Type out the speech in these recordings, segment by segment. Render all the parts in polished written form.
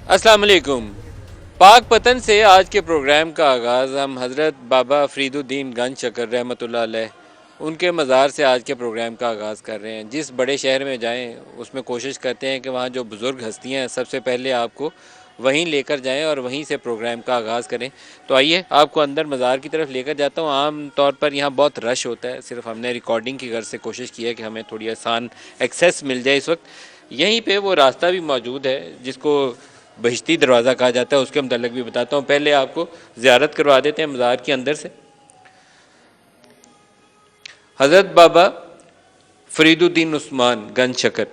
अस्सलाम वालेकुम। पाक पतन से आज के प्रोग्राम का आगाज़ हम हज़रत बाबा फरीदुद्दीन गंज शकर रहमतुल्लाह अलैह उनके मज़ार से आज के प्रोग्राम का आगाज़ कर रहे हैं। जिस बड़े शहर में जाएं उसमें कोशिश करते हैं कि वहाँ जो बुज़ुर्ग हस्तियाँ हैं सबसे पहले आपको वहीं लेकर जाएं और वहीं से प्रोग्राम का आगाज़ करें। तो आइए आपको अंदर मज़ार की तरफ लेकर जाता हूँ। आम तौर पर यहाँ बहुत रश होता है, सिर्फ हमने रिकॉर्डिंग की गर्ज से कोशिश की है कि हमें थोड़ी आसान एक्सेस मिल जाए इस वक्त। यहीं पे वो रास्ता भी मौजूद है जिसको बहिश्ती दरवाज़ा कहा जाता है, उसके मतलब भी बताता हूँ। पहले आपको ज़ियारत करवा देते हैं मज़ार के अंदर से। हज़रत बाबा फरीदुद्दीन उस्मान गंज शकर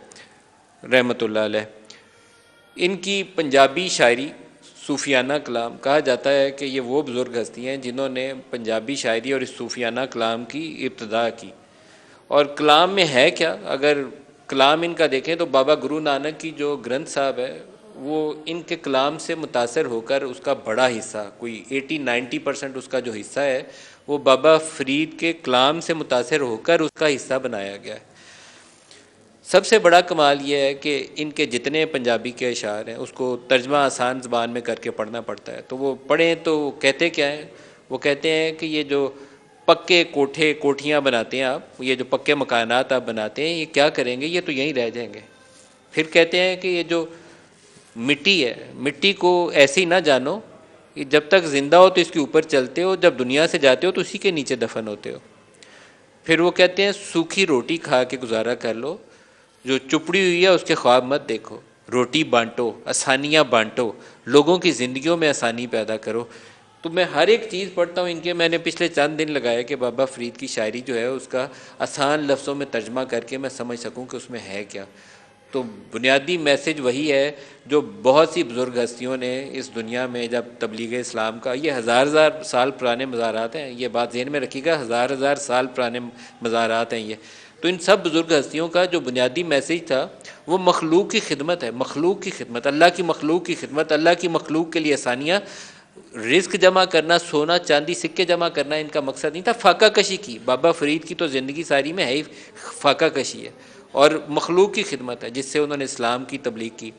रहमतुल्लाह अलैह, इनकी पंजाबी शायरी सूफियाना कलाम कहा जाता है कि ये वो बुज़ुर्ग हस्ती हैं जिन्होंने पंजाबी शायरी और इस सूफियाना कलाम की इब्तदा की। और कलाम में है क्या, अगर कलाम इनका देखें तो बाबा गुरु नानक की जो ग्रंथ साहब है वो इनके कलाम से मुतासर होकर उसका बड़ा हिस्सा, कोई 80-90% उसका जो हिस्सा है वो बाबा फरीद के कलाम से मुतासर होकर उसका हिस्सा बनाया गया है। सबसे बड़ा कमाल ये है कि इनके जितने पंजाबी के अशार हैं उसको तर्जमा आसान ज़बान में करके पढ़ना पड़ता है। तो वो पढ़ें तो कहते क्या हैं, वो कहते हैं कि ये जो पक्के कोठे कोठियाँ बनाते हैं आप, ये जो पक्के मकानात आप बनाते हैं, ये क्या करेंगे, ये तो यहीं रह जाएंगे। फिर कहते हैं कि ये जो मिट्टी है, मिट्टी को ऐसे ही ना जानो, कि जब तक ज़िंदा हो तो इसके ऊपर चलते हो, जब दुनिया से जाते हो तो उसी के नीचे दफन होते हो। फिर वो कहते हैं सूखी रोटी खा के गुजारा कर लो, जो चुपड़ी हुई है उसके ख्वाब मत देखो, रोटी बांटो, आसानियाँ बांटो, लोगों की ज़िंदगियों में आसानी पैदा करो। तो मैं हर एक चीज़ पढ़ता हूँ इनके, मैंने पिछले चंद दिन लगाए कि बाबा फरीद की शायरी जो है उसका आसान लफ्ज़ों में तर्जमा करके मैं समझ सकूँ कि उसमें है क्या। तो बुनियादी मैसेज वही है जो बहुत सी बुज़ुर्ग हस्तियों ने इस दुनिया में, जब तबलीग इस्लाम का, ये हज़ार साल पुराने मज़ारात हैं, ये बात ज़हन में रखिएगा, हज़ार साल पुराने मज़ारात हैं ये। तो इन सब बुज़ुर्ग हस्तियों का जो बुनियादी मैसेज था वो मखलूक की खिदमत है, मखलूक की खिदमत, अल्लाह की मखलूक की खिदमत, अल्लाह की मखलूक के लिए आसानियाँ। रिस्क जमा करना, सोना चांदी सिक्के जमा करना इनका मकसद नहीं था। फाका कशी की, बाबा फरीद की तो ज़िंदगी सारी में है ही फाका कशी है और मखलूक की खिदमत है जिससे उन्होंने इस्लाम की तबलीग की।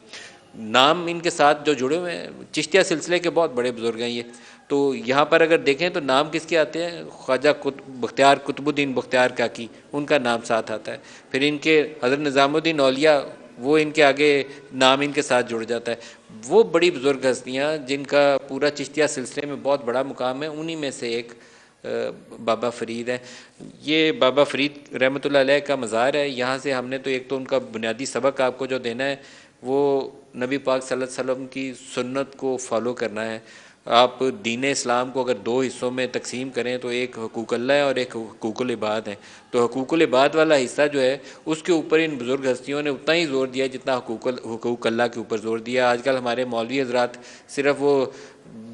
नाम इनके साथ जो जुड़े हुए हैं चिश्तिया सिलसिले के बहुत बड़े बुज़ुर्ग हैं ये। तो यहाँ पर अगर देखें तो नाम किसके आते हैं, ख्वाजा बख्तियार कुतुबुद्दीन बख्तियार काकी, उनका नाम साथ आता है। फिर इनके हज़रत निज़ामुद्दीन औलिया, वो इनके आगे नाम इनके साथ जुड़ जाता है। वो बड़ी बुज़ुर्ग हस्तियाँ जिनका पूरा चिश्तिया सिलसिले में बहुत बड़ा मुकाम है, उन्हीं में से एक बाबा फरीद है। ये बाबा फरीद रहमतुल्लाह अलैह का मज़ार है। यहाँ से हमने तो एक तो उनका बुनियादी सबक आपको जो देना है वो नबी पाक सल्लल्लाहु अलैहि वसल्लम की सुन्नत को फ़ॉलो करना है। आप दीन इस्लाम को अगर दो हिस्सों में तकसीम करें तो एक हकूक़ुल्लाह है और एक हकूक़ुल इबाद है। तो हकूक़ुल इबाद वाला हिस्सा जो है उसके ऊपर इन बुज़ुर्ग हस्तियों ने उतना ही ज़ोर दिया जितना हकूक़ुल्लाह के ऊपर ज़ोर दिया। आजकल हमारे मौलवी हज़रात सिर्फ़ वो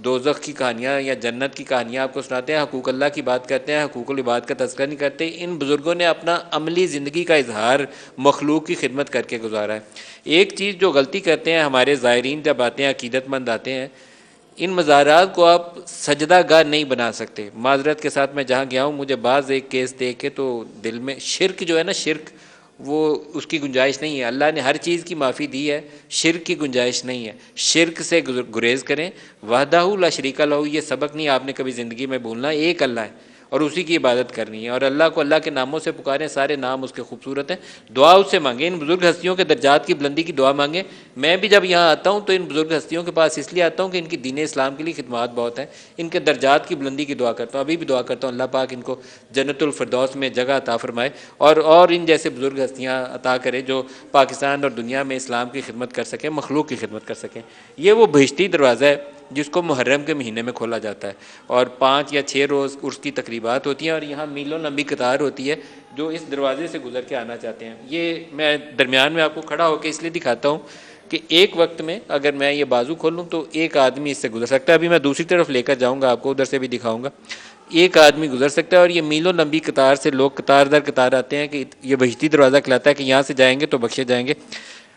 दोज़ख की कहानियाँ या जन्नत की कहानियाँ आपको सुनाते हैं, हकूक़ुल्लाह की बात करते हैं, हकूक़ुल इबाद का तज़किरा नहीं करते। इन बुज़ुर्गों ने अपना अमली ज़िंदगी का इजहार मखलूक की खिदमत करके गुजारा है। एक चीज़ जो गलती करते हैं हमारे ज़ायरीन जब आते हैं, अकीदतमंद आते हैं, इन मज़ारात को आप सजदा गाह नहीं बना सकते। माजरत के साथ मैं जहाँ गया हूँ, मुझे बाज़ एक केस देख के तो दिल में शिरक जो है ना, शिरक, वो उसकी गुंजाइश नहीं है। अल्लाह ने हर चीज़ की माफ़ी दी है, शिरक की गुंजाइश नहीं है। शिरक से गुरेज़ करें। वहदाहु ला शरीका लहू, ये सबक नहीं आपने कभी ज़िंदगी में भूलना। एक अल्लाह है और उसी की इबादत करनी है और अल्लाह को अल्लाह के नामों से पुकारें, सारे नाम उसके खूबसूरत हैं। दुआ उससे मांगें, इन बुज़ुर्ग हस्तियों के दर्जात की बुलंदी की दुआ मांगें। मैं भी जब यहाँ आता हूँ तो इन बुज़ुर्ग हस्तियों के पास इसलिए आता हूँ कि इनकी दीन इस्लाम के लिए खिदमत बहुत है, इनके दर्जात की बुलंदी की दुआ करता हूँ। अभी भी दुआ करता हूँ अल्लाह पाक इनको जन्नतुल फिरदौस में जगह अता फरमाए और इन जैसे बुज़ुर्ग हस्तियाँ अता करे जो पाकिस्तान और दुनिया में इस्लाम की खिदमत कर सकें, मखलूक की खिदमत कर सकें। ये वो बहिश्ती दरवाज़ा है जिसको मुहर्रम के महीने में खोला जाता है और 5 या 6 रोज़ उसकी तकरीबात होती हैं और यहाँ मीलों लंबी कतार होती है जो इस दरवाजे से गुजर के आना चाहते हैं। ये मैं दरमियान में आपको खड़ा होकर इसलिए दिखाता हूँ कि एक वक्त में अगर मैं ये बाजू खोलूँ तो एक आदमी इससे गुजर सकता है। अभी मैं दूसरी तरफ लेकर जाऊँगा आपको, उधर से भी दिखाऊँगा। एक आदमी गुजर सकता है और ये मीलों लंबी कतार से लोग कतार दर कतार आते हैं कि ये बहिश्ती दरवाज़ा कहलाता है कि यहाँ से जाएंगे तो बख्शे जाएंगे।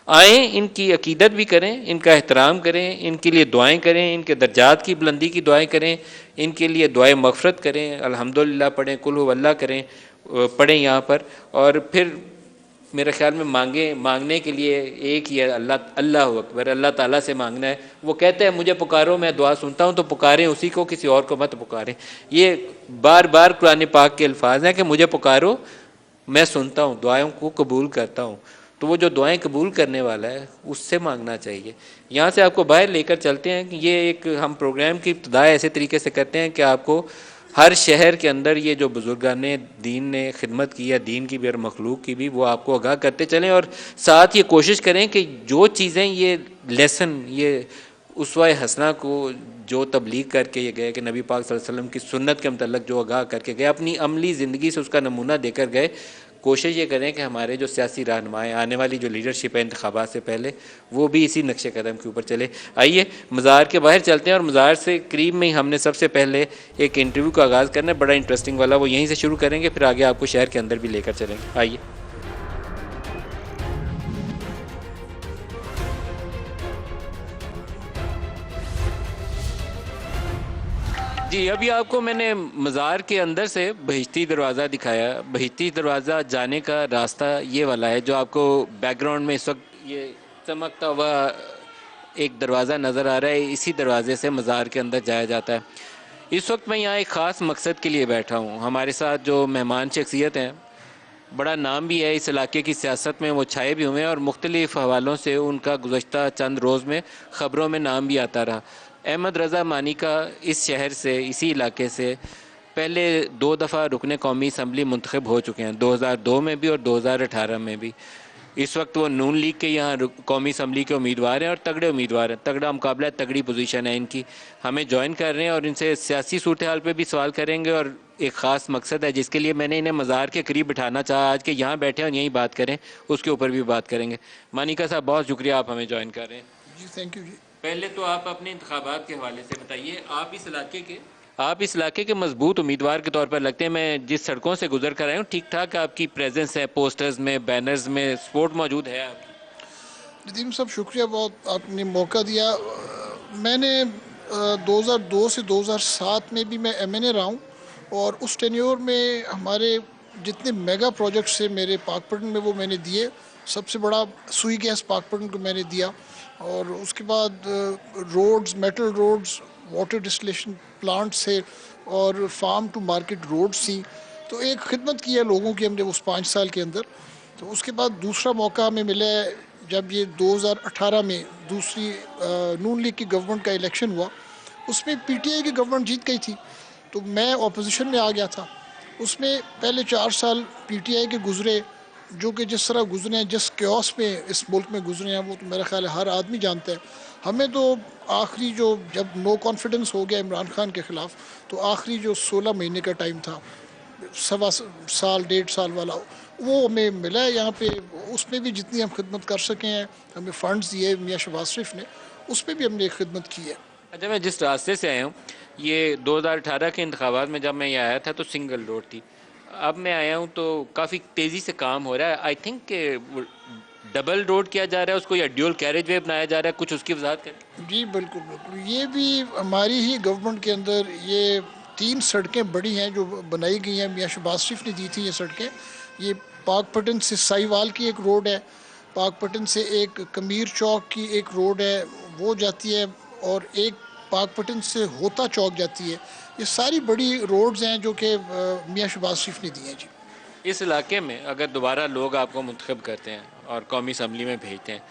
आएँ, इनकी अकीदत भी करें, इनका एहतराम करें, इनके लिए दुआएं करें, इनके दर्जात की बुलंदी की दुआएं करें, इनके लिए दुआएं मग़फ़िरत करें, अल्हम्दुलिल्लाह पढ़ें, कुल हु अल्लाह करें, पढ़ें यहाँ पर। और फिर मेरे ख्याल में मांगने के लिए एक ही है, अल्लाह अकबर, अल्लाह ताला से मांगना है। वो कहते हैं मुझे पुकारो मैं दुआ सुनता हूँ, तो पुकारें उसी को, किसी और को मत पुकारें। ये बार बार कुरान पाक के अल्फाज हैं कि मुझे पुकारो मैं सुनता हूँ, दुआओं को कबूल करता हूँ। तो वो जो दुआएं कबूल करने वाला है उससे मांगना चाहिए। यहाँ से आपको बाहर लेकर चलते हैं कि ये एक हम प्रोग्राम की इब्तिदा ऐसे तरीके से करते हैं कि आपको हर शहर के अंदर ये जो बुजुर्गान दीन ने खिदमत की है, दीन की भी और मखलूक की भी, वो आपको आगाह करते चलें। और साथ ये कोशिश करें कि जो चीज़ें ये लेसन, ये उसवा हसना को जो तबलीग करके ये गए कि नबी पाक सल्लल्लाहु अलैहि वसल्लम की सुन्नत के मतलब जो आगाह करके गए, अपनी अमली ज़िंदगी से उसका नमूना देकर गए। कोशिश ये करें कि हमारे जो सियासी रहनुमाएँ, आने वाली जो लीडरशिप है इंतखाबात से पहले, वो भी इसी नक्शे कदम के ऊपर चले। आइए मज़ार के बाहर चलते हैं और मज़ार से करीब में ही हमने सबसे पहले एक इंटरव्यू का आगाज़ करना है, बड़ा इंटरेस्टिंग वाला, वो यहीं से शुरू करेंगे, फिर आगे आपको शहर के अंदर भी लेकर चलेंगे। आइए। जी, अभी आपको मैंने मज़ार के अंदर से बहिश्ती दरवाज़ा दिखाया। बहिश्ती दरवाज़ा जाने का रास्ता ये वाला है, जो आपको बैकग्राउंड में इस वक्त ये चमकता हुआ एक दरवाज़ा नज़र आ रहा है। इसी दरवाज़े से मज़ार के अंदर जाया जाता है। इस वक्त मैं यहाँ एक ख़ास मकसद के लिए बैठा हूँ। हमारे साथ जो मेहमान शख्सियत हैं, बड़ा नाम भी है इस इलाके की सियासत में, वो छाए भी हुए हैं और मुख्तलिफ़ हवालों से उनका गुज़श्ता चंद रोज़ में ख़बरों में नाम भी आता रहा। अहमद रज़ा मानी का इस शहर से, इसी इलाके से पहले 2 दफ़ा रुकने कौमी असम्बली मुंतखब हो चुके हैं, 2002 में भी और 2018 में भी। इस वक्त वो नून लीग के यहाँ कौमी असम्बली के उम्मीदवार हैं और तगड़े उम्मीदवार हैं, तगड़ा मुकाबला है, तगड़ी पोजीशन है इनकी। हमें ज्वाइन कर रहे हैं और इनसे सियासी सूरत हाल पर भी सवाल करेंगे और एक ख़ास मकसद है जिसके लिए मैंने इन्हें मज़ार के करीब बिठाना चाहा आज, के यहाँ बैठे और यहीं बात करें, उसके ऊपर भी बात करेंगे। मानिका साहब, बहुत शुक्रिया आप हमें ज्वाइन कर रहे हैं। जी थैंक यू जी। पहले तो आप अपने इंतखाबात के हवाले से बताइए। आप इस इलाके के मजबूत उम्मीदवार के तौर पर लगते हैं। मैं जिस सड़कों से गुजर कर आया हूँ, ठीक ठाक आपकी प्रेजेंस है, पोस्टर्स में, बैनर्स में, सपोर्ट मौजूद है आपकी। नदीम साहब शुक्रिया, बहुत आपने मौका दिया। मैंने 2002 से 2007 में भी मैं एमएनए रहा हूँ और उस टेन्योर में हमारे जितने मेगा प्रोजेक्ट्स थे मेरे पाकपटन में वो मैंने दिए। सबसे बड़ा सुई गैस पाकपटन को मैंने दिया और उसके बाद roads, metal roads, water distillation plants थे और फार्म टू मार्केट रोड्स थी। तो एक खिदमत की है लोगों की हमने उस 5 साल के अंदर। तो उसके बाद दूसरा मौका हमें मिला है जब ये 2018 में दूसरी नून लीग की गवर्नमेंट का इलेक्शन हुआ। उसमें पीटीआई की गवर्नमेंट जीत गई थी, तो मैं अपोजिशन में आ गया था। उसमें पहले 4 साल पीटीआई के गुजरे, जो कि जिस तरह गुजरे हैं, जिस क्योस में इस मुल्क में गुजरे हैं, वो तो मेरा ख्याल है हर आदमी जानता है। हमें तो आखिरी जो जब नो कॉन्फिडेंस हो गया इमरान खान के ख़िलाफ़, तो आखिरी जो 16 महीने का टाइम था, 1.25 साल 1.5 साल वाला, वो हमें मिला है यहाँ पे। उसमें भी जितनी हम खिदमत कर सके हैं, हमें फ़ंड्स दिए मियाँ शहबाज शरीफ ने, उसमें भी हमने खिदमत की है। अच्छा, मैं जिस रास्ते से आया हूँ, ये 2018 के इंतखाबात में जब मैं ये आया था तो सिंगल रोड थी। अब मैं आया हूँ तो काफ़ी तेज़ी से काम हो रहा है। आई थिंक डबल रोड किया जा रहा है उसको, या ड्यूल कैरेज वे बनाया जा रहा है, कुछ उसकी वजाहत करें। जी बिल्कुल बिल्कुल, ये भी हमारी ही गवर्नमेंट के अंदर ये 3 सड़कें बड़ी हैं जो बनाई गई हैं। मियाँ शहबाज शरीफ ने दी थी ये सड़कें। ये पाकपटन से साहिवाल की एक रोड है, पाकपटन से एक कमीर चौक की एक रोड है वो जाती है, और एक पाकपटन से होता चौक जाती है। ये सारी बड़ी रोड्स हैं जो कि मियाँ शहबाज शरीफ ने दी हैं जी। इस इलाके में अगर दोबारा लोग आपको मुंतखब करते हैं और कौमी असम्बली में भेजते हैं,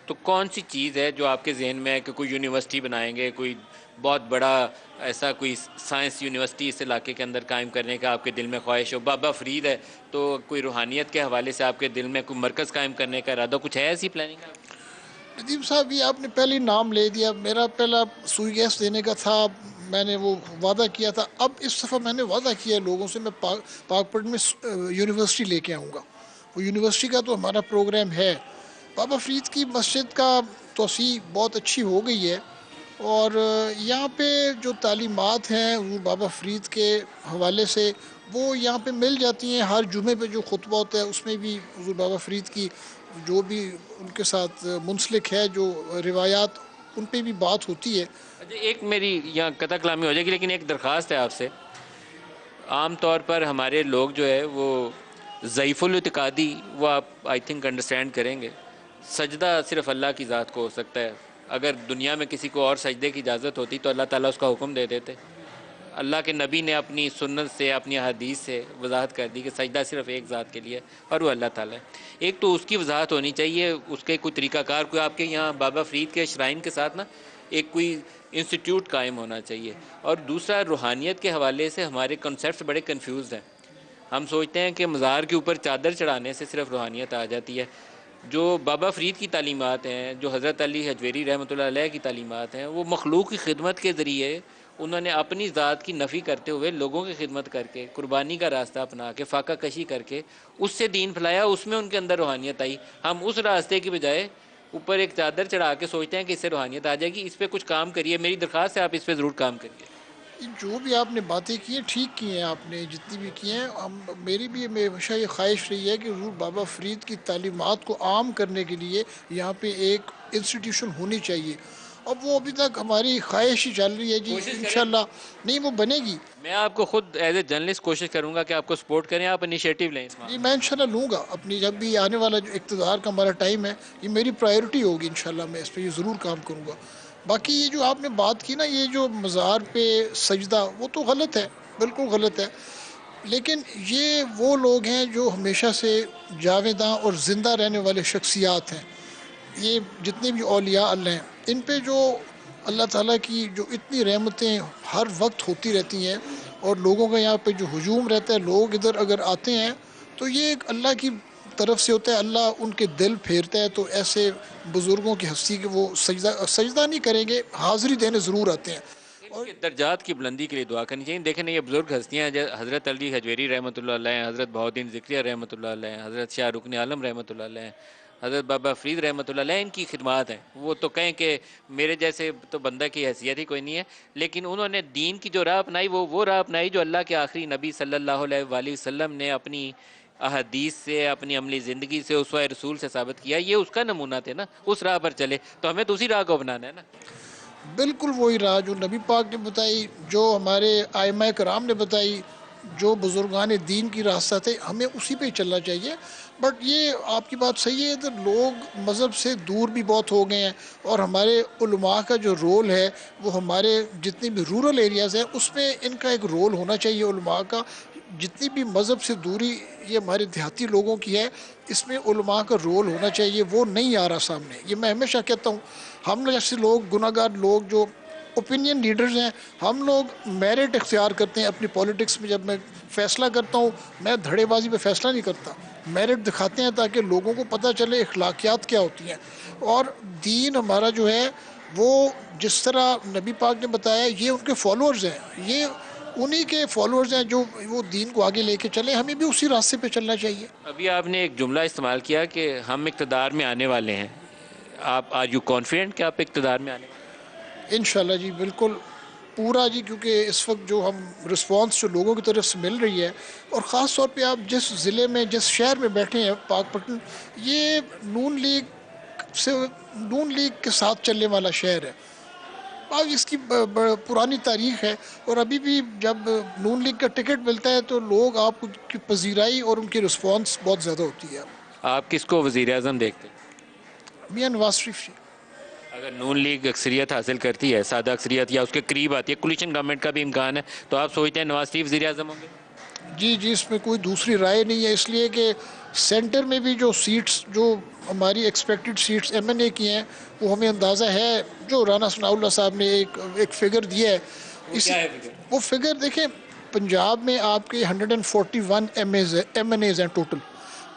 तो कौन सी चीज़ है जो आपके जहन में है कि कोई यूनिवर्सिटी बनाएंगे, कोई बहुत बड़ा ऐसा कोई साइंस यूनिवर्सिटी इस इलाके के अंदर कायम करने का आपके दिल में ख्वाहिश हो? बाबा फरीद है तो कोई रूहानियत के हवाले से आपके दिल में कोई मरकज़ कायम करने का इरादा, कुछ है ऐसी प्लानिंग आपकी? नदीम साहब, ये आपने पहले ही नाम ले दिया। मेरा पहला सुई गैस देने का था, मैंने वो वादा किया था। अब इस दफ़ा मैंने वादा किया है लोगों से, मैं पाकपट में यूनिवर्सिटी लेके आऊँगा। वो यूनिवर्सिटी का तो हमारा प्रोग्राम है। बाबा फरीद की मस्जिद का तोसी बहुत अच्छी हो गई है और यहाँ पे जो तालीमात हैं वो बाबा फरीद के हवाले से वो यहाँ पे मिल जाती हैं। हर जुमे पे जो खुतबा होता है उसमें भी हुज़ूर बाबा फरीद की जो भी उनके साथ मुंसलिक है जो रिवायात, उन पे भी बात होती है। अच्छा, एक मेरी यहाँ कथा कलामी हो जाएगी, लेकिन एक दरख्वास्त है आपसे। आम तौर पर हमारे लोग जो है वो ज़ईफ़ुल इतिकादी वो आप आई थिंक अंडरस्टैंड करेंगे। सजदा सिर्फ़ अल्लाह की ज़ात को हो सकता है। अगर दुनिया में किसी को और सजदे की इजाज़त होती तो अल्लाह ताला उसका हुक्म दे देते। अल्लाह के नबी ने अपनी सुन्नत से, अपनी हदीस से वजाहत कर दी कि सजदा सिर्फ़ एक ज़ात के लिए और वो अल्लाह ताला है। एक तो उसकी वजाहत होनी चाहिए, उसके कोई तरीक़ाकार, कोई आपके यहाँ बाबा फ़रीद के श्राइन के साथ ना एक कोई इंस्टीट्यूट कायम होना चाहिए। और दूसरा, रूहानियत के हवाले से हमारे कॉन्सेप्ट बड़े कन्फ्यूज़ हैं। हम सोचते हैं कि मज़ार के ऊपर चादर चढ़ाने से सिर्फ़ रूहानियत आ जाती है। जो बाबा फ़रीद की तालीमात हैं, जो हज़रत अली हजवेरी रहमतुल्लाह अलैह की तालीमात हैं, वो मखलूक की खिदमत के ज़रिए उन्होंने अपनी ज़ात की नफ़ी करते हुए लोगों की खिदमत करके, कुर्बानी का रास्ता अपना के, फ़ाका कशी करके उससे दीन फैलाया, उसमें उनके अंदर रूहानियत आई। हम उस रास्ते की बजाय ऊपर एक चादर चढ़ा के सोचते हैं कि इससे रूहानियत आ जाएगी। इस पर कुछ काम करिए, मेरी दरख्वास्त है आप इस पर ज़रूर काम करिए। जो भी आपने बातें की हैं ठीक की हैं आपने, जितनी भी की हैं। हम मेरी भी हमेशा ये ख्वाहिश रही है कि हुज़ूर बाबा फ़रीद की तालीमात को आम करने के लिए यहाँ पे एक इंस्टीट्यूशन होनी चाहिए। अब वो अभी तक हमारी ख्वाहिश ही चल रही है जी, कोशिश करें, इंशाल्लाह नहीं वो बनेगी। मैं आपको खुद एज ए जर्नलिस्ट कोशिश करूँगा कि आपको सपोर्ट करें, आप इनिशिएटिव लें इस जी मामले। मैं इंशाल्लाह लूँगा अपनी, जब भी आने वाला जो इक़्तिदार का हमारा टाइम है, ये मेरी प्रायोरिटी होगी इंशाल्लाह, मैं इस पे ये ज़रूर काम करूँगा। बाकी ये जो आपने बात की ना, ये जो मज़ार पे सजदा, वो तो गलत है, बिल्कुल गलत है। लेकिन ये वो लोग हैं जो हमेशा से जावेदां और ज़िंदा रहने वाले शख्सियात हैं। ये जितने भी औलिया अल्लाह हैं, इन पे जो अल्लाह ताला की जो इतनी रहमतें हर वक्त होती रहती हैं, और लोगों का यहाँ पे जो हुजूम रहता है, लोग इधर अगर आते हैं तो ये एक अल्लाह की तरफ से होता है, अल्लाह उनके दिल फेरता है। तो ऐसे बुज़ुर्गों की हस्ती के वो सजदा सजदा नहीं करेंगे, हाज़िरी देने ज़रूर आते हैं। और इनके दर्जात की बुलंदी के लिए दुआ करनी चाहिए। देखें ना, ये बुजुर्ग हस्तियाँ हैं, हज़रत अली हजवेरी रहमतुल्लाह अलैह, हज़रत बहाउद्दीन ज़िक्रिया रहमतुल्लाह अलैह, हज़रत शाह रुकन आलम रहमतुल्लाह अलैह, हज़रत बाबा फ़रीद रहमतुल्लाह अलैह, इनकी खिदमात हैं। वो तो कहें कि मेरे जैसे तो बंदा की हैसियत ही कोई नहीं है, लेकिन उन्होंने दीन की जो राह अपनाई, वो राह अपनाई जो अल्लाह के आखिरी नबी सल्लल्लाहु अलैहि वसल्लम ने अपनी अहदीस से, अपनी अमली ज़िंदगी से, उसवा रसूल से साबित किया। ये उसका नमूना थे ना, उस राह पर चले, तो हमें तो उसी राह को अपनाना है ना। बिल्कुल वही राह जो नबी पाक ने बताई, जो हमारे आइमा कराम ने बताई, जो बुजुर्गान दीन की रास्ता थे, हमें उसी पे चलना चाहिए। बट ये आपकी बात सही है, इधर लोग मज़हब से दूर भी बहुत हो गए हैं, और हमारे उलमा का जो रोल है, वो हमारे जितने भी रूरल एरियाज़ हैं उसमें इनका एक रोल होना चाहिए उलमा का। जितनी भी मज़हब से दूरी ये हमारे देहाती लोगों की है, इसमें उलमा का रोल होना चाहिए, वो नहीं आ रहा सामने। ये मैं हमेशा कहता हूँ, हम जैसे लोग, गुनाहगार लोग जो ओपिनियन लीडर्स हैं, हम लोग मेरिट इख्तियार करते हैं अपनी पॉलिटिक्स में। जब मैं फ़ैसला करता हूँ, मैं धड़ेबाजी पे फ़ैसला नहीं करता, मेरिट दिखाते हैं ताकि लोगों को पता चले अखलाकियात क्या होती हैं। और दीन हमारा जो है, वो जिस तरह नबी पाक ने बताया, ये उनके फॉलोअर्स हैं, ये उन्हीं के फॉलोअर्स हैं जो वो दीन को आगे लेके चले, हमें भी उसी रास्ते पे चलना चाहिए। अभी आपने एक जुमला इस्तेमाल किया कि हम इक़्तिदार में आने वाले हैं। आप आर यू कॉन्फिडेंट कि आप इक़्तिदार में आने वाले इंशाल्लाह जी, बिल्कुल पूरा जी, क्योंकि इस वक्त जो हम रिस्पांस जो लोगों की तरफ से मिल रही है, और ख़ास तौर पे आप जिस ज़िले में, जिस शहर में बैठे हैं पाकपटन, ये नून लीग से, नून लीग के साथ चलने वाला शहर है। अब इसकी पुरानी तारीख है, और अभी भी जब नून लीग का टिकट मिलता है तो लोग आपकी पजीराई और उनकी रिस्पांस बहुत ज़्यादा होती है। हैं? आप किसको वज़ीर आज़म देखते हैं? मियाँ नवाज शरीफ जी। अगर नून लीग अक्सरियत हासिल करती है, सादा अक्सरियत या उसके करीब आती है, कोलिशन गवर्नमेंट का भी इम्कान है, तो आप सोचते हैं नवाज शरीफ वज़ीर आज़म होंगे? जी जी, इसमें कोई दूसरी राय नहीं है, इसलिए कि सेंटर में भी जो सीट्स, जो हमारी एक्सपेक्टेड सीट्स एमएनए की हैं, वो हमें अंदाज़ा है, जो राना सनाउल्लाह साहब ने एक फ़िगर दिया है। इस वो फिगर देखें, पंजाब में आपके 141 एमएनएज हैं टोटल।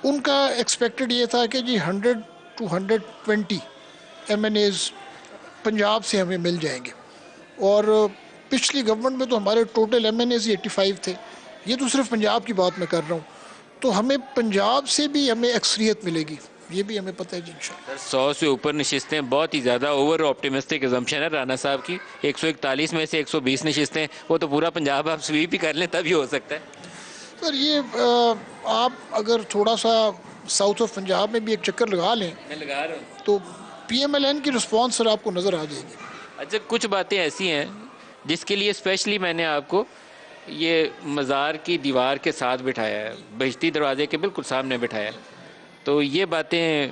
उनका एक्सपेक्टेड ये था कि जी 100 to 120 एमएनएज पंजाब से हमें मिल जाएंगे, और पिछली गवर्नमेंट में तो हमारे टोटल एमएनएज 85 थे। ये तो सिर्फ पंजाब की बात मैं कर रहा हूँ, तो हमें पंजाब से भी हमें अक्सरियत मिलेगी, ये भी हमें पता है जी इंशाल्लाह। 100 से ऊपर नशिस्तें बहुत ही ज़्यादा ओवर ऑप्टिमिस्टिक एजम्पशन है राना साहब की। 141 में से 120 नशिस्तें, वो तो पूरा पंजाब आप स्वीप ही कर लें तभी हो सकता है। सर ये आप अगर थोड़ा सा साउथ ऑफ पंजाब में भी एक चक्कर लगा लें, मैं लगा रहा हूँ। तो पीएमएलएन की रिस्पांस सर आपको नज़र आ जाएगी। अच्छा, कुछ बातें ऐसी हैं जिसके लिए स्पेशली मैंने आपको ये मज़ार की दीवार के साथ बिठाया है, बहिश्ती दरवाजे के बिल्कुल सामने बिठाया है। तो ये बातें,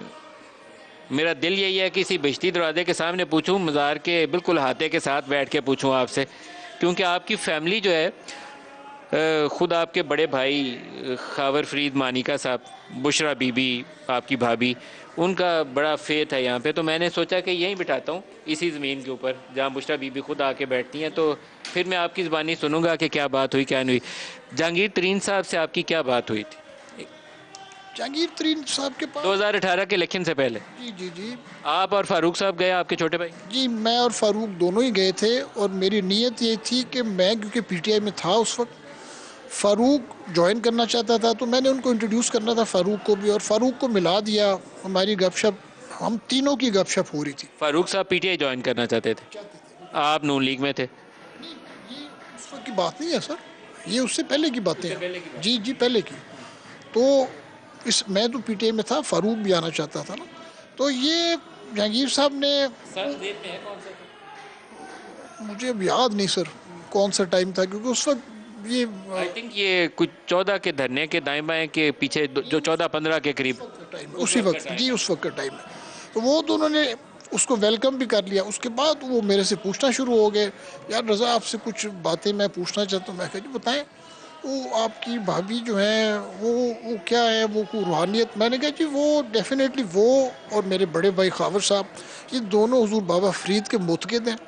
मेरा दिल यही है कि इसी बहिश्ती दरवाजे के सामने पूछूं, मज़ार के बिल्कुल हाथे के साथ बैठ के पूछूं आपसे, क्योंकि आपकी फैमिली जो है, ख़ुद आपके बड़े भाई खावर फरीद मानिका साहब, बुशरा बीबी आपकी भाभी, उनका बड़ा फेथ है यहाँ पे। तो मैंने सोचा कि यहीं बिठाता हूँ इसी ज़मीन के ऊपर जहाँ बुशरा बीबी खुद आके बैठती हैं। तो फिर मैं आपकी ज़बानी सुनूंगा कि क्या बात हुई क्या नहीं हुई। जहांगीर तरीन साहब से आपकी क्या बात हुई थी जहांगीर तरीन साहब के पास? 2018 के इलेक्शन से पहले जी जी जी आप और फारूक साहब गए, आपके छोटे भाई? जी, मैं और फारूक दोनों ही गए थे, और मेरी नीयत ये थी कि मैं, क्योंकि पीटीआई में था उस वक्त, फारूक ज्वाइन करना चाहता था, तो मैंने उनको इंट्रोड्यूस करना था फारूक को भी, और फारूक को मिला दिया। हमारी गपशप, हम तीनों की गपशप हो रही थी। फारूक साहब पीटीआई ज्वाइन करना चाहते थे, आप नून लीग में थे? ये उस वक्त की बात नहीं है सर, ये उससे पहले की बातें हैं। जी जी, पहले की। तो मैं तो पीटीआई में था, फारूक भी आना चाहता था ना। तो ये जहांगीर साहब ने, मुझे अब याद नहीं सर कौन सा टाइम था, क्योंकि उस वक्त ये आई थिंक ये कुछ 14 के धरने के दाएं बाएं के पीछे जो 14-15 के करीब टाइम, उसी वक्त जी, उस वक्त का टाइम है। तो वो तो उन्होंने उसको वेलकम भी कर लिया। उसके बाद वो मेरे से पूछना शुरू हो गए, यार रज़ा आपसे कुछ बातें मैं पूछना चाहता हूँ। मैं कहा जी बताएं। वो आपकी भाभी जो है वो क्या है, वो कोई रूहानियत? मैंने कहा जी वो डेफिनेटली वो और मेरे बड़े भाई खावर साहब, ये दोनों हुजूर बाबा फरीद के मुतक़िद हैं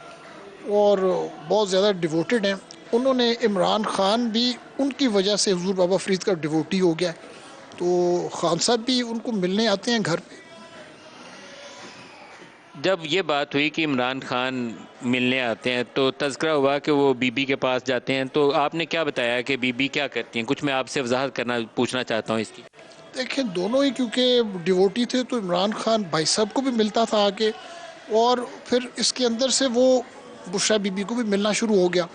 और बहुत ज़्यादा डिवोटेड हैं। उन्होंने इमरान खान भी उनकी वजह से हुजूर बाबा फरीद का डिवोटी हो गया। तो खान साहब भी उनको मिलने आते हैं घर पे। जब ये बात हुई कि इमरान खान मिलने आते हैं तो तज़किरा हुआ कि वो बीबी के पास जाते हैं, तो आपने क्या बताया कि बीबी क्या करती हैं? कुछ मैं आपसे वजाहत करना पूछना चाहता हूँ इसकी। देखिए दोनों ही क्योंकि डिवोटी थे, तो इमरान खान भाई साहब को भी मिलता था आके, और फिर इसके अंदर से वो बुशरा बीबी को भी मिलना शुरू हो गया।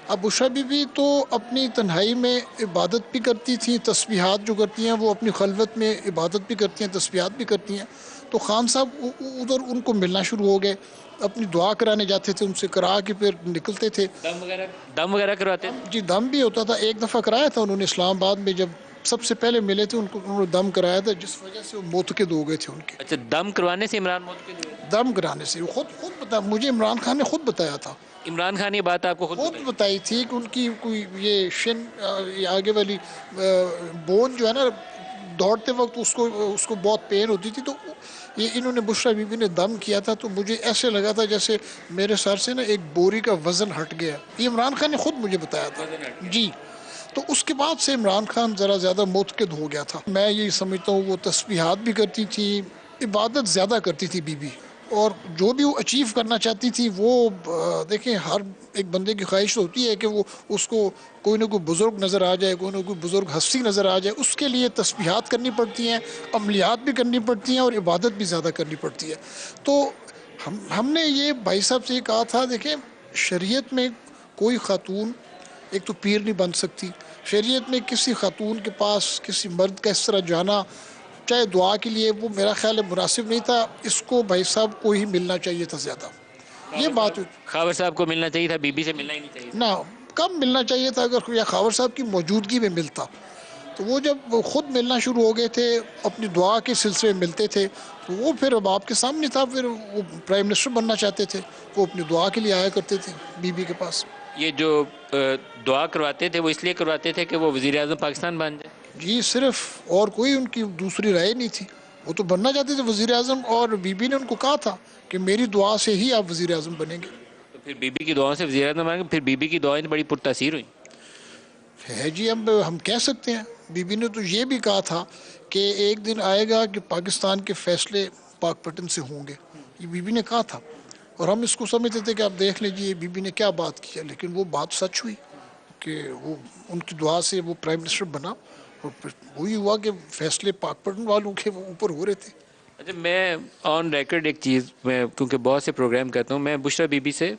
अब बुशरा बीबी तो अपनी तन्हाई में इबादत भी करती थी, तस्बीहात जो करती हैं वो अपनी खलवत में इबादत भी करती हैं, तस्बीहात भी करती हैं। तो खान साहब उधर उनको मिलना शुरू हो गए, अपनी दुआ कराने जाते थे, उनसे करा के फिर निकलते थे। दम वगैरह करवाते हैं? जी, दम भी होता था। एक दफ़ा कराया था उन्होंने इस्लामाबाद में, जब सबसे पहले मिले थे उनको, उन्होंने दम कराया था, जिस वजह से वो मुतक़िद हो गए थे उनके। अच्छा, दम करवाने से इमरान मौत के लिए? दम कराने से, वो खुद बता, मुझे इमरान खान ने खुद बताया था, इमरान खान ये बात आपको खुद खुद बताई थी कि उनकी कोई ये शिन, ये आगे वाली बोन जो है ना, दौड़ते वक्त उसको उसको बहुत पेन होती थी। तो ये इन्होंने, बुशरा बीबी ने दम किया था, तो मुझे ऐसे लगा था जैसे मेरे सर से ना एक बोरी का वज़न हट गया। ये इमरान खान ने खुद मुझे बताया था जी। तो उसके बाद से इमरान खान ज़रा ज़्यादा मुतक़िद हो गया था। मैं यही समझता हूँ वो तस्बीहात भी करती थी, इबादत ज़्यादा करती थी बीबी, और जो भी वो अचीव करना चाहती थी वो देखें, हर एक बंदे की ख्वाहिश होती है कि वो, उसको कोई ना कोई बुज़ुर्ग नज़र आ जाए, कोई ना कोई बुज़ुर्ग हस्ती नज़र आ जाए। उसके लिए तस्बीहात करनी पड़ती हैं, अमलियात भी करनी पड़ती हैं, और इबादत भी ज़्यादा करनी पड़ती है। तो हमने ये भाई साहब से ये कहा था, देखें शरीयत में कोई खातून एक तो पीर नहीं बन सकती। शरीयत में किसी खातून के पास किसी मर्द का इस तरह जाना, चाहे दुआ के लिए, वो मेरा ख्याल है मुनासिब नहीं था। इसको भाई साहब को ही मिलना चाहिए था ज़्यादा। ये बात खावर साहब को मिलना चाहिए था, बीबी से मिलना ही नहीं चाहिए ना, कम मिलना चाहिए था। अगर या खावर साहब की मौजूदगी में मिलता, तो वो जब वो खुद मिलना शुरू हो गए थे, अपनी दुआ के सिलसिले में मिलते थे, तो वो फिर अब आपके सामने था। फिर वो प्राइम मिनिस्टर बनना चाहते थे, वो अपनी दुआ के लिए आया करते थे बीबी के पास। ये जो दुआ करवाते थे वो इसलिए करवाते थे कि वो वज़ीर आज़म पाकिस्तान बन जाए? जी, सिर्फ, और कोई उनकी दूसरी राय नहीं थी। वो तो बनना चाहते थे वज़ीर आज़म, और बीबी ने उनको कहा था कि मेरी दुआ से ही आप वज़ीर आज़म बनेंगे। तो फिर बीबी की दुआओं से वज़ीर आज़म बनेंगे? फिर बीबी की दुआएं तो बड़ी पुरतासीर हुई है जी। अब हम कह सकते हैं, बीबी ने तो ये भी कहा था कि एक दिन आएगा कि पाकिस्तान के फैसले पाकपटन से होंगे। ये बीबी ने कहा था, और हम इसको समझते थे कि आप देख लीजिए बीबी ने क्या बात की है। लेकिन वो बात सच हुई कि वो, उनकी दुआ से वो प्राइम मिनिस्टर बना, और फिर वही हुआ कि फैसले पाकपटन वालों के वो ऊपर हो रहे थे। अच्छा, मैं ऑन रिकॉर्ड एक चीज़, मैं क्योंकि बहुत से प्रोग्राम करता हूँ, मैं बुशरा बीबी से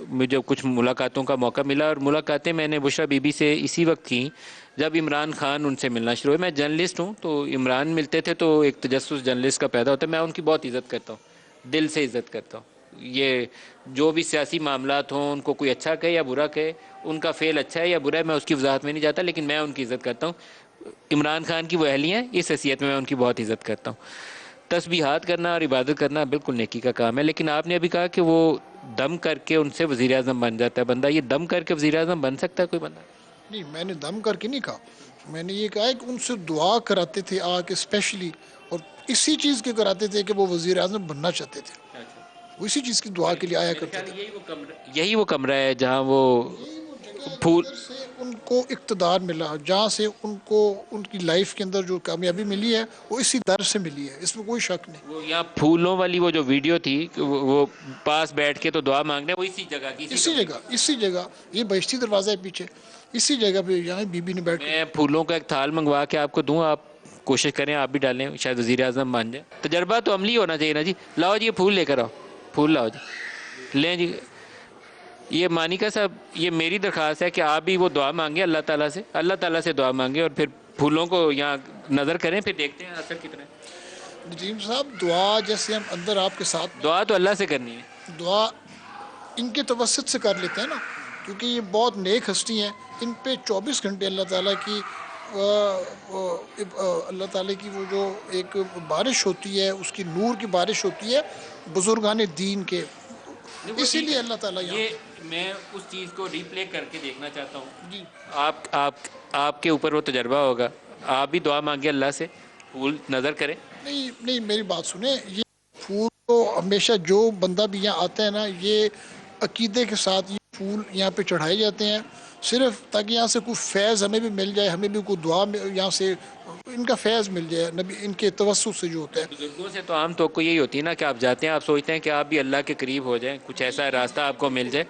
मुझे कुछ मुलाकातों का मौका मिला, और मुलाकातें मैंने बुशरा बीबी से इसी वक्त की जब इमरान खान उनसे मिलना शुरू हुआ। मैं जर्नलिस्ट हूँ, तो इमरान मिलते थे तो एक तजस्सुस जर्नलिस्ट का पैदा होता है। मैं उनकी बहुत इज़्ज़त करता हूँ, दिल से इज़्ज़त करता हूँ। ये जो भी सियासी मामलात हों उनको कोई अच्छा कहे या बुरा कहे, उनका फेल अच्छा है या बुरा है मैं उसकी वजाहत में नहीं जाता, लेकिन मैं उनकी इज़्ज़त करता हूँ। इमरान खान की वो अहलियाँ हैं, इस हैसियत में मैं उनकी बहुत इज़्ज़त करता हूँ। तस्बीहात करना और इबादत करना बिल्कुल नेकी का काम है, लेकिन आपने अभी कहा कि वो दम करके उनसे वज़ीर आज़म बन जाता है बंदा। ये दम करके वज़ीर आज़म बन सकता है कोई बंदा? नहीं, मैंने दम करके नहीं कहा। मैंने ये कहा है कि उनसे दुआ कराते थे आके स्पेशली, और इसी चीज़ के कराते थे कि वो वज़ीर आज़म बनना चाहते थे। वो इसी चीज़ की दुआ के लिए आया मेरे करते ख्याल थे। यही वो कमरा है जहाँ वो यही वो जगह है फूल। जिधर से उनको इक़्तिदार मिला, जहाँ से उनको उनकी लाइफ के अंदर जो कामयाबी मिली है वो इसी दर से मिली है, इसमें कोई शक नहीं। वो यहाँ फूलों वाली वो जो वीडियो थी कि वो पास बैठ के तो दुआ मांगने, वो इसी जगह की, इसी कमरे की। इसी जगह ये बहिश्ती दरवाज़ा है पीछे, इसी जगह पे यहाँ बीबी ने बैठ मैं फूलों का एक थाल मंगवा के आपको दूं, आप कोशिश करें, आप भी डालें, शायद वज़ीर आज़म बन जाए। तजर्बा तो अमली होना चाहिए ना जी। लाओ जी ये फूल लेकर आओ, फूल लाओ जी, लें जी। ये मानिका साहब, ये मेरी दरख्वास्त है कि आप भी वो दुआ मांगे अल्लाह ताला से, अल्लाह ताला से दुआ मांगे और फिर फूलों को यहाँ नज़र करें, फिर देखते हैं असर कितना है। नजीम साहब, दुआ जैसे हम अंदर आपके साथ दुआ तो अल्लाह से करनी है। दुआ इनके तवसत से कर लेते हैं ना, क्योंकि ये बहुत नेक हस्ती हैं। इन पे 24 घंटे अल्लाह ताला की अल्लाह ताला की वो जो एक बारिश होती है, उसकी नूर की बारिश होती है बुजुर्गान दीन के, नहीं, वो ठीक इसीलिए है। अल्लाह ताला यहाँ ये पे। मैं उस चीज़ को रिप्ले करके देखना चाहता हूँ। जी, आप आपके ऊपर वो तजर्बा होगा, आप भी दुआ मांगे अल्लाह से, फूल नज़र करें। नहीं नहीं, मेरी बात सुने। ये फूल तो हमेशा जो बंदा भी यहाँ आता है ना, ये अकीदे के साथ ये फूल यहाँ पे चढ़ाए जाते हैं, सिर्फ ताकि यहाँ से कुछ फैज़ हमें भी मिल जाए, हमें भी कोई दुआ यहाँ से इनका फैज़ मिल जाए, नबी इनके तवस्सुत से जो होता है। बुजुर्गों से तो आम तो को यही होती है ना कि आप जाते हैं, आप सोचते हैं कि आप भी अल्लाह के करीब हो जाएं, कुछ ऐसा रास्ता आपको मिल जाए।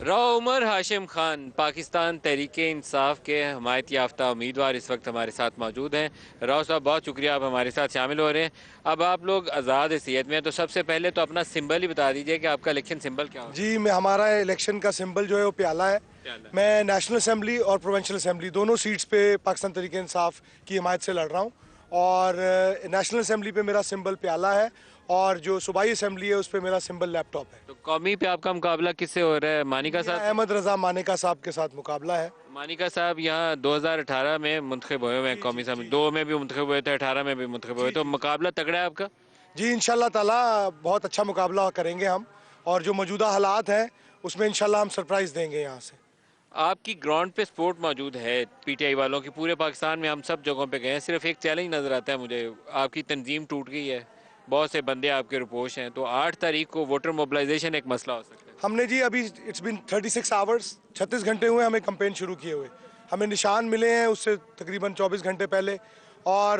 राव उमर हाशिम खान पाकिस्तान तहरीक इंसाफ के हमायत याफ्ता उम्मीदवार इस वक्त हमारे साथ मौजूद हैं। राव साहब, बहुत शुक्रिया, आप हमारे साथ शामिल हो रहे हैं। अब आप लोग आज़ाद हैसियत में हैं, तो सबसे पहले तो अपना सिंबल ही बता दीजिए कि आपका इलेक्शन सिंबल क्या होगा। जी, मैं हमारा इलेक्शन का सिंबल जो है वो प्याला है। मैं नेशनल असेंबली और प्रोविंशियल असेंबली दोनों सीट्स पे पाकिस्तान तहरीक इंसाफ की हिमायत से लड़ रहा हूँ, और नेशनल असेंबली पे मेरा सिंबल प्याला है, और जो सूबाई असेंबली है उस पे मेरा सिंबल लैपटॉप है। तो कौमी पे आपका मुकाबला किससे हो रहा है? मानिका साहब? अहमद रजा मानेका साहब के साथ मुकाबला है। मानिका साहब यहाँ 2018 में मुंतखब हुए हैं कौमी असम्बली, 2 में भी मुंतखब हुए थे, 18 में भी मुंतखब हुए, तो मुकाबला तगड़ा है आपका। जी, इंशाल्लाह ताला बहुत अच्छा मुकाबला करेंगे हम, और जो मौजूदा हालात हैं उसमें इंशाल्लाह हम सरप्राइज़ देंगे यहाँ से। आपकी ग्राउंड पे सपोर्ट मौजूद है पीटीआई वालों की, पूरे पाकिस्तान में हम सब जगहों पे गए हैं, सिर्फ एक चैलेंज नज़र आता है मुझे, आपकी तंजीम टूट गई है, बहुत से बंदे आपके रुपोश हैं, तो 8 तारीख को वोटर मोबिलाइजेशन एक मसला हो सकता है। हमने जी अभी इट्स बिन 36 आवर्स, 36 घंटे हुए हमें कैंपेन शुरू किए हुए। हमें निशान मिले हैं उससे तकरीबन 24 घंटे पहले, और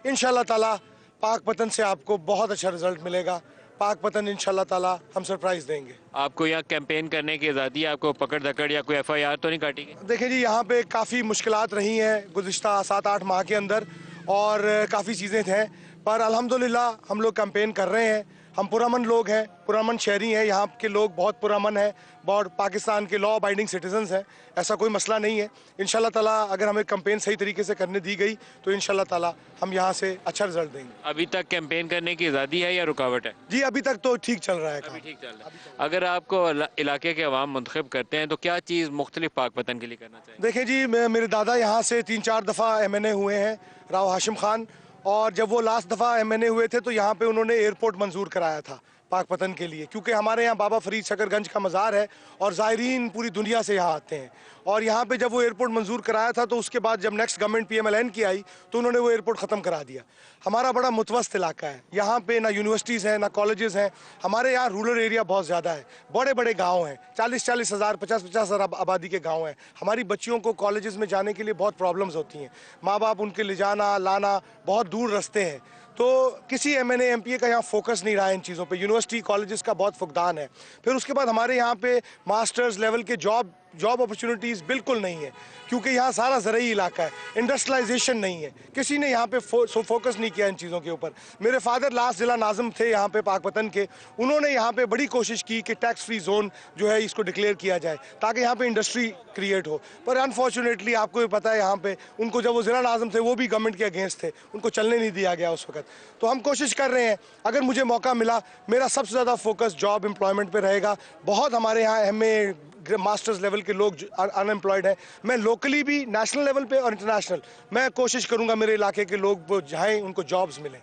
इंशाल्लाह ताला पाक पतन से आपको बहुत अच्छा रिजल्ट मिलेगा। पाक पतन इंशाल्लाह ताला हम सरप्राइज़ देंगे। आपको यहाँ कैंपेन करने की आज़ादी, आपको पकड़ धकड़ या कोई FIR तो नहीं काटी गई? देखिए जी, यहाँ पे काफ़ी मुश्किलात रही हैं गुज़िश्ता 7-8 माह के अंदर, और काफ़ी चीज़ें हैं, पर अल्हम्दुलिल्लाह हम लोग कैंपेन कर रहे हैं। हम पुरअमन लोग हैं, पुरअमन शहरी हैं, यहाँ के लोग बहुत पुरअमन हैं, बहुत पाकिस्तान के लॉ अबाइडिंग सिटीजन्स हैं, ऐसा कोई मसला नहीं है। इंशाल्लाह ताला अगर हमें कैंपेन सही तरीके से करने दी गई तो इंशाल्लाह ताला हम यहाँ से अच्छा रिजल्ट देंगे। अभी तक कैंपेन करने की आज़ादी है या रुकावट है? जी, अभी तक तो ठीक चल रहा है काम। अभी ठीक चल रहा है। अगर आपको इलाके के अवाम मुंतखब करते हैं तो क्या चीज़ मुख्तलिफ पाक पतन के लिए करना चाहिए? देखें जी, मेरे दादा यहाँ से 3-4 दफ़ा MNA हुए हैं, राव हाशिम खान, और जब वो लास्ट दफ़ा MNA हुए थे तो यहाँ पे उन्होंने एयरपोर्ट मंजूर कराया था पाक पतन के लिए, क्योंकि हमारे यहाँ बाबा फरीद शकरगंज का मज़ार है और ज़ायरीन पूरी दुनिया से यहाँ आते हैं। और यहाँ पे जब वो एयरपोर्ट मंजूर कराया था तो उसके बाद जब नेक्स्ट गवर्नमेंट PMLN की आई तो उन्होंने वो एयरपोर्ट ख़त्म करा दिया। हमारा बड़ा मुतवस्त इलाका है, यहाँ पे ना यूनिवर्सिटीज़ हैं ना कॉलेजेस हैं, हमारे यहाँ रूरल एरिया बहुत ज़्यादा है, बड़े बड़े गाँव हैं, 40-40 हज़ार 50-50 हज़ार आबादी के गाँव हैं। हमारी बच्चियों को कॉलेजेस में जाने के लिए बहुत प्रॉब्लम्स होती हैं, माँ बाप उनके ले जाना लाना बहुत दूर रास्ते हैं, तो किसी MNA MPA का यहाँ फोकस नहीं रहा है इन चीज़ों पे। यूनिवर्सिटी कॉलेजेस का बहुत फुकदान है। फिर उसके बाद हमारे यहाँ पे मास्टर्स लेवल के जॉब जॉब अपॉर्चुनिटीज़ बिल्कुल नहीं है, क्योंकि यहाँ सारा ज़रूरी इलाका है, इंडस्ट्रियलाइजेशन नहीं है, किसी ने यहाँ पे फोकस नहीं किया इन चीज़ों के ऊपर। मेरे फादर लास्ट जिला नाज़िम थे यहाँ पे पाकपतन के, उन्होंने यहाँ पे बड़ी कोशिश की कि टैक्स फ्री जोन जो है इसको डिक्लेयर किया जाए ताकि यहाँ पे इंडस्ट्री क्रिएट हो, पर अनफॉर्चुनेटली आपको भी पता है यहाँ पे उनको, जब वो जिला नाज़िम थे वो भी गवर्नमेंट के अगेंस्ट थे, उनको चलने नहीं दिया गया उस वक्त। तो हम कोशिश कर रहे हैं, अगर मुझे मौका मिला, मेरा सबसे ज़्यादा फोकस जॉब एम्प्लॉयमेंट पे रहेगा। बहुत हमारे यहाँ MA मास्टर्स लेवल के लोग अनएम्प्लॉयड हैं, मैं लोकली भी, नेशनल लेवल पे और इंटरनेशनल, मैं कोशिश करूंगा मेरे इलाके के लोग वो जाएं, उनको जॉब्स मिलें।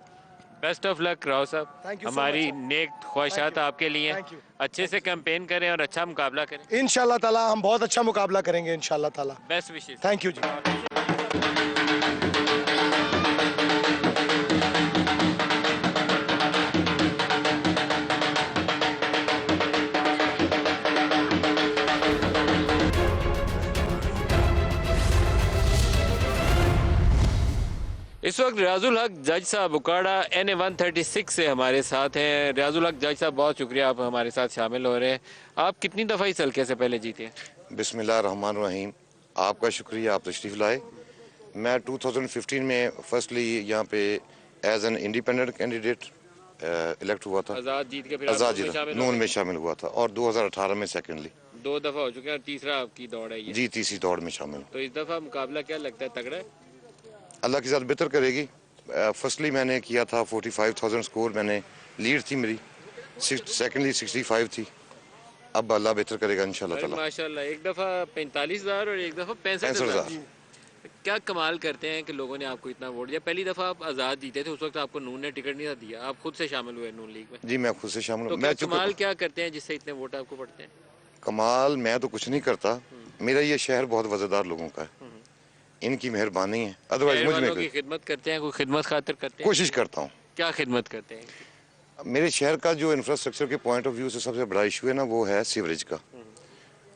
बेस्ट ऑफ लक राव साहब, Thank you so हमारी much, नेक ख्वाहिशात आपके लिए। Thank you. अच्छे से कैंपेन करें और अच्छा मुकाबला करें। इंशाल्लाह ताला हम बहुत अच्छा मुकाबला करेंगे इंशाल्लाह ताला। Best wishes. थैंक यू जी। इस वक्त रियाजुल हक जज साहब उकाड़ा NA 136 से हमारे साथ हैं। रियाजुल हक जज साहब, बहुत शुक्रिया आप हमारे साथ शामिल हो रहे हैं। आप कितनी दफ़ा इस हल्के से पहले जीते हैं? बिस्मिल्लाहिर्रहमानिर्रहीम, आपका शुक्रिया, आप तशरीफ़ लाए। मैं 2015 में फर्स्टली यहाँ पे as an independent candidate elect हुआ था, आज़ाद जीत के फिर आज़ाद आप जिला शामिल नून हो में गए। शामिल हुआ था, और 2018 में सेकेंडली 2 दफ़ा हो चुके हैं और तीसरा आपकी दौड़ है ये। जी तीसरी दौड़ में शामिल हूँ। तो इस दफ़ा मुकाबला क्या लगता है, तगड़ा है? अल्लाह की ज़ात बेहतर करेगी। फर्स्टली मैंने किया था 45,000 स्कोर, मैंने लीड थी मेरी, सेकेंडली 65 थी। अब अल्लाह बेहतर करेगा इंशाल्लाह अरे ताला। माशाल्लाह, एक दफ़ा 45,000 और एक दफ़ा 65,000। 65,000। क्या कमाल करते हैं कि लोगों ने आपको इतना वोट दिया। पहली दफ़ा आप आज़ाद जीते थे, उस वक्त आपको नून ने टिकट नहीं था दिया, आप खुद से शामिल हुए नून लीग में। जी मैं खुद से शामिल तो हूँ। क्या मैं चूँकि कमाल क्या करते हैं जिससे इतने वोट आपको पड़ते हैं? कमाल मैं तो कुछ नहीं करता, मेरा ये शहर बहुत वज़ादार लोगों का है, इनकी मेहरबानी है, अदरवाइज शहर मुझ में वालों की कोई खिदमत करते हैं, कोई खिदमत खातिर करते हैं? कोशिश करता हूँ। क्या खिदमत करते हैं? मेरे शहर का जो इंफ्रास्ट्रक्चर के पॉइंट ऑफ व्यू से सबसे बड़ा इशू है ना, वो है सीवरेज का।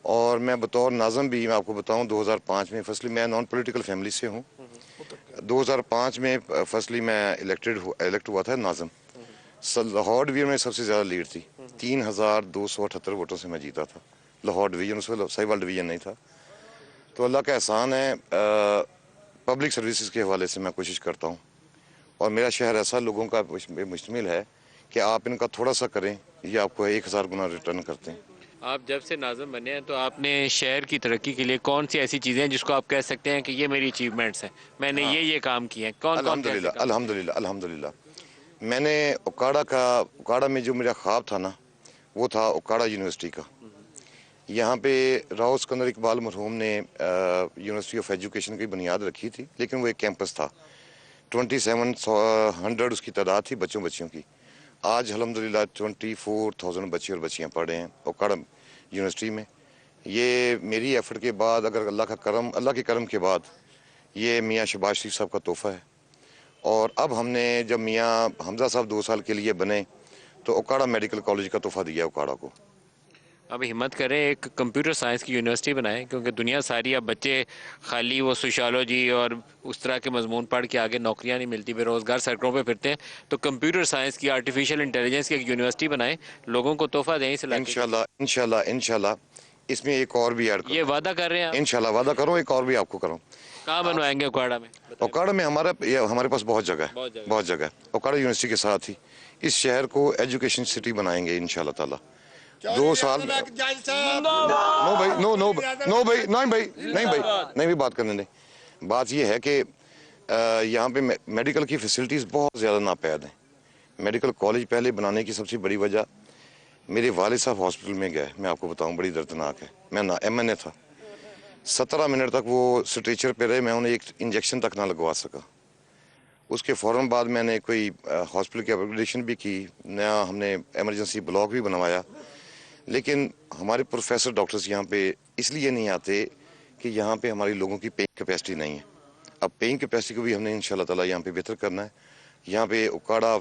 और मैं बतौर नाज़म भी मैं आपको बताऊं, 2005 में फर्स्टली मैं नॉन पॉलिटिकल फैमिली से हूं। 2005 में फर्स्टली मैं इलेक्ट हुआ था नाज़म। लाहौर डिवीजन में सबसे ज़्यादा लीड थी, 3,278 वोटों से मैं जीता था लाहौर डिवीजन, उसमें साहिवाल डिवीजन नहीं था। तो अल्लाह का एहसान है, पब्लिक सर्विसेज के हवाले से मैं कोशिश करता हूँ, और मेरा शहर ऐसा लोगों का मुश्तमिल है कि आप इनका थोड़ा सा करें, ये आपको 1,000 गुना रिटर्न करते हैं। आप जब से नाज़िम बने हैं तो आपने शहर की तरक्की के लिए कौन सी ऐसी चीज़ें हैं जिसको आप कह सकते हैं कि ये मेरी अचीवमेंट्स हैं, मैंने ये काम किए हैं? कौन कौन अल्हम्दुलिल्लाह अल्हम्दुलिल्लाह अल्हम्दुलिल्लाह। मैंने उकाड़ा में जो मेरा ख्वाब था ना, वो था उकाड़ा यूनिवर्सिटी का। यहाँ पे राव सिकंदर इकबाल मरहूम ने यूनिवर्सिटी ऑफ एजुकेशन की बुनियाद रखी थी, लेकिन वो एक कैंपस था, 2700 उसकी तादाद थी बच्चियों की। आज अल्हम्दुलिल्लाह 24,000 बच्चे और बच्चियाँ पढ़ रहे हैं उकाड़ा यूनिवर्सिटी में। ये मेरी एफर्ट के बाद, अगर अल्लाह के करम के बाद, ये मियाँ शहबाज शरीफ साहब का तोहफ़ा है। और अब हमने जब मियाँ हमजा साहब 2 साल के लिए बने तो उकाड़ा मेडिकल कॉलेज का तोहफ़ा दिया उकाड़ा को। अब हिम्मत करें, एक कंप्यूटर साइंस की यूनिवर्सिटी बनाएं, क्योंकि दुनिया सारी अब बच्चे खाली वो सोशियोलॉजी और उस तरह के मजमून पढ़ के आगे नौकरियां नहीं मिलती, बेरोजगार सड़कों पे फिरते हैं। तो कंप्यूटर साइंस की, आर्टिफिशियल इंटेलिजेंस की एक यूनिवर्सिटी बनाएं, लोगों को तोहफा दें इस इलाके का। इंशाल्लाह इसमें एक और भी ऐड ये वादा कर रहे हैं आप? इंशाल्लाह वादा करो, एक और भी आपको करूँ। कहाँ बनवाएंगे उकाड़ा में? उकाड़ा में हमारे पास बहुत जगह है, बहुत जगह है। उकाड़ा यूनिवर्सिटी के साथ ही इस शहर को एजुकेशन सिटी बनाएंगे इंशाल्लाह ताला। 2 साल नो भाई नहीं भी बात करने दें। बात यह है कि यहाँ पे मेडिकल की फैसिलिटीज़ बहुत ज़्यादा नापैद हैं। मेडिकल कॉलेज पहले बनाने की सबसे बड़ी वजह, मेरे वालिद साहब हॉस्पिटल में गए, मैं आपको बताऊं बड़ी दर्दनाक है। मैं ना MNA था, 17 मिनट तक वो स्ट्रेचर पे रहे, मैं उन्हें एक इंजेक्शन तक ना लगवा सका। उसके फ़ौरन बाद मैंने कोई हॉस्पिटल की अपग्रेडेशन भी की, नया हमने इमरजेंसी ब्लॉक भी बनवाया। लेकिन हमारे प्रोफेसर डॉक्टर्स यहाँ पे इसलिए नहीं आते कि यहाँ पे हमारी लोगों की पेइंग कैपेसिटी नहीं है। अब पेइंग कैपेसिटी को भी हमने इंशाल्लाह ताला यहाँ पे बेहतर करना है। यहाँ पे उकाड़ा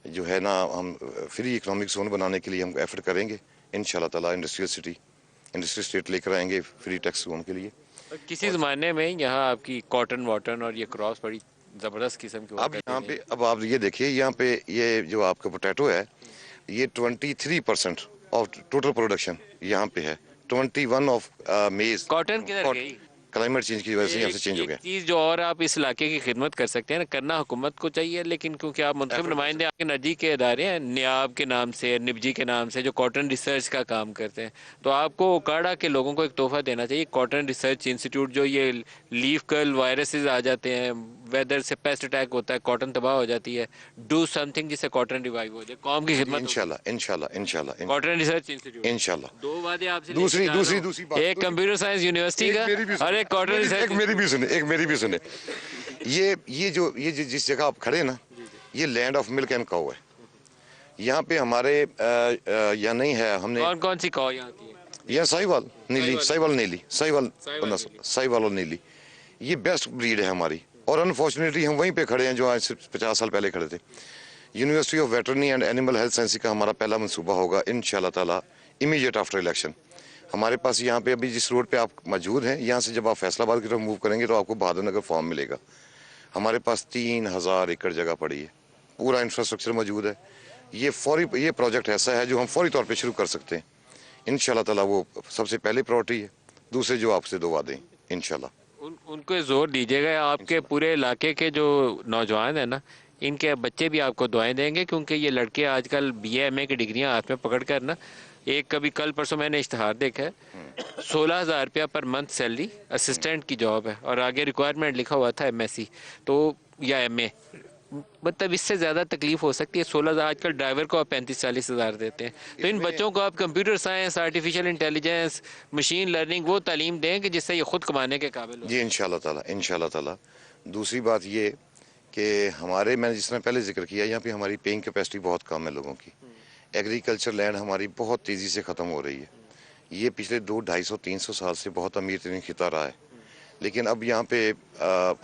जो है ना, हम फ्री इकोनॉमिक जोन बनाने के लिए हम एफर्ट करेंगे इंशाल्लाह ताला। इंडस्ट्रियल स्टेट लेकर आएंगे फ्री टैक्स जोन के लिए। किसी ज़माने में यहाँ आपकी कॉटन वाटन और ये क्रॉस बड़ी ज़बरदस्त किस्म की हुआ अब करती यहाँ थी। पे अब आप ये देखिए, यहाँ पे ये जो आपका पोटैटो है, ये 23% ऑफ टोटल प्रोडक्शन यहाँ पे है 21 ऑफ मई कॉटन किधर गई? क्लाइमेट चेंज की वजह से यहाँ से चेंज हो गया। चीज जो और आप इस इलाके की खिदमत कर सकते हैं ना, करना हुकूमत को चाहिए, लेकिन क्योंकि आप मुंतखब नुमाइंदे आपके नज़दीक के इदारे हैं, नियाब के नाम से, निबजी के नाम से, जो कॉटन रिसर्च का काम करते हैं, तो आपको ओकाड़ा के लोगों को एक तोहफा देना चाहिए। कॉटन रिसर्च इंस्टीट्यूट, जो ये लीफ कर्ल वायरसेस आ जाते हैं, वेदर से पेस्ट अटैक होता है, कॉटन तबाह हो जाती है, डू समथिंग जिससे कॉटन रिवाइव हो जाए, कौम की खिदमत। इंशाल्लाह इंशाल्लाह इंशाल्लाह कॉटन रिसर्च इंस्टीट्यूट, इंशाल्लाह। दो वादे आपसे दूसरी लेके जा रहा हूं। दूसरी बात, एक कंप्यूटर साइंस यूनिवर्सिटी का और एक कॉटन रिसर्च। एक मेरी भी सुने। ये जिस जगह आप खड़े ना, ये land of milk and cow है। यहाँ पे हमारे यहाँ नहीं है, हमने कौन कौन सी कौ यहाँ आती है? यहाँ साहिवाल नीली, साहिवाल और नीली, ये बेस्ट ब्रीड है हमारी। और अनफॉर्चुनेटली हम वहीं पे खड़े हैं जो आज से 50 साल पहले खड़े थे। University of veterinary and animal health science का हमारा पहला मंसूबा होगा इंशाल्लाह ताला इमीडिएट आफ्टर इलेक्शन। हमारे पास यहाँ पे अभी जिस रोड पे आप मौजूद हैं, यहाँ से जब आप फैसलाबाद की तरफ मूव करेंगे तो आपको बहादुर नगर फार्म मिलेगा। हमारे पास 3000 एकड़ जगह पड़ी है, पूरा इंफ्रास्ट्रक्चर मौजूद है। ये प्रोजेक्ट ऐसा है जो हम फौरी तौर पे शुरू कर सकते हैं इंशाल्लाह ताला। वो सबसे पहले प्रायोरिटी है। दूसरे जो आपसे दो वादे इंशाल्लाह उनको जोर दीजिएगा। आपके पूरे इलाके के जो नौजवान है ना, इनके बच्चे भी आपको दुआएं देंगे, क्योंकि ये लड़के आजकल BA MA की डिग्रियां हाथ में पकड़ कर ना, एक कभी कल परसों मैंने इश्तहार देखा है, 16,000 रुपया पर मंथ सैलरी, असिस्टेंट की जॉब है, और आगे रिक्वायरमेंट लिखा हुआ था MSc तो या MA। मतलब इससे ज़्यादा तकलीफ हो सकती है। 16,000 आजकल ड्राइवर को आप 35-40 हज़ार देते हैं। तो इन बच्चों को आप computer science, artificial intelligence, machine learning वो तालीम दें कि जिससे ये खुद कमाने के काबिल हो। जी इंशाल्लाह ताला। दूसरी बात ये कि हमारे, मैंने जिस तरह पहले जिक्र किया, यहाँ पे हमारी पेइंग कैपेसिटी बहुत कम है लोगों की। एग्रीकल्चर लैंड हमारी बहुत तेज़ी से ख़त्म हो रही है। ये पिछले 200-250-300 साल से बहुत अमीर तरीन खिता रहा है, लेकिन अब यहाँ पे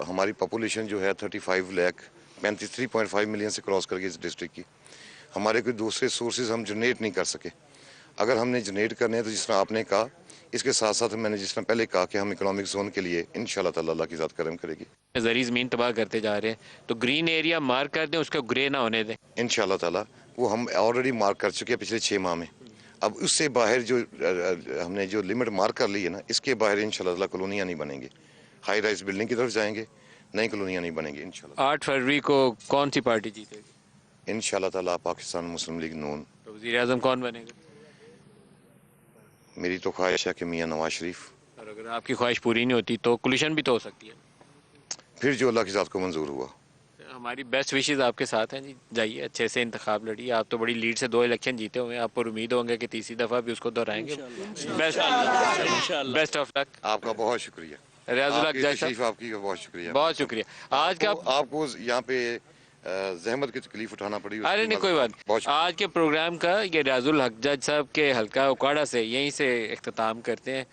हमारी पॉपुलेशन जो है 35 लाख 33.5 मिलियन से क्रॉस कर गई इस डिस्ट्रिक्ट की। हमारे कोई दूसरे सोर्सेज हम जनरेट नहीं कर सके। अगर हमने जनरेट करने हैं तो जिस तरह आपने कहा, इसके साथ साथ मैंने जिस तरह पहले कहा कि हम इकोनॉमिक जोन के लिए इंशाल्लाह ताला अल्लाह की ज़ात करम करेगी। ज़री ज़मीन तबाह करते जा रहे हैं, तो ग्रीन एरिया मार्क कर दें, उसको ग्रे ना होने दें इंशाल्लाह ताला। वो हम ऑलरेडी मार्क कर चुके हैं पिछले 6 माह में। अब उससे बाहर जो हमने जो लिमिट मार्क कर ली है ना, इसके बाहर इंशाल्लाह ताला कॉलोनियाँ नहीं बनेंगी, हाई राइज बिल्डिंग की तरफ जाएंगे, नई कॉलोनियाँ नहीं बनेंगी इंशाल्लाह। 8 फरवरी को कौन सी पार्टी जीतेगी? इंशाल्लाह ताला पाकिस्तान मुस्लिम लीग नून। तो वज़ीर आज़म कौन बनेगा? मेरी तो ख्वाहिश है कि मियाँ नवाज शरीफ। और अगर आपकी ख्वाहिश पूरी नहीं होती तो कोलिशन भी तो हो सकती है। फिर जो अल्लाह की ज़ात को मंजूर हुआ। हमारी बेस्ट विशेस आपके साथ हैं जी। जाइए अच्छे से इंतखाब लड़िए। आप तो बड़ी लीड से 2 इलेक्शन जीते हुए हैं, आप पर उम्मीद होंगे कि तीसरी दफ़ा भी उसको दोहराएंगे। Best of luck. आपका बहुत शुक्रिया। रियाजुल हक जज साहब, आपकी बहुत शुक्रिया। बहुत शुक्रिया। आज का आपको यहाँ पे जहमत की तकलीफ उठाना पड़ी। अरे नहीं, कोई बात नहीं। आज के प्रोग्राम का ये रियाजुल हक जज साहब के हल्का उकाड़ा से यहीं से इख्तिताम करते हैं।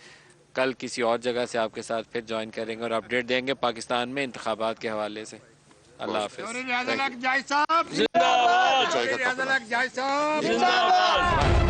कल किसी और जगह से आपके साथ फिर ज्वाइन करेंगे और अपडेट देंगे पाकिस्तान में इंतखाबात के हवाले से। अल्लाह हाफिज़। जिंदाबाद।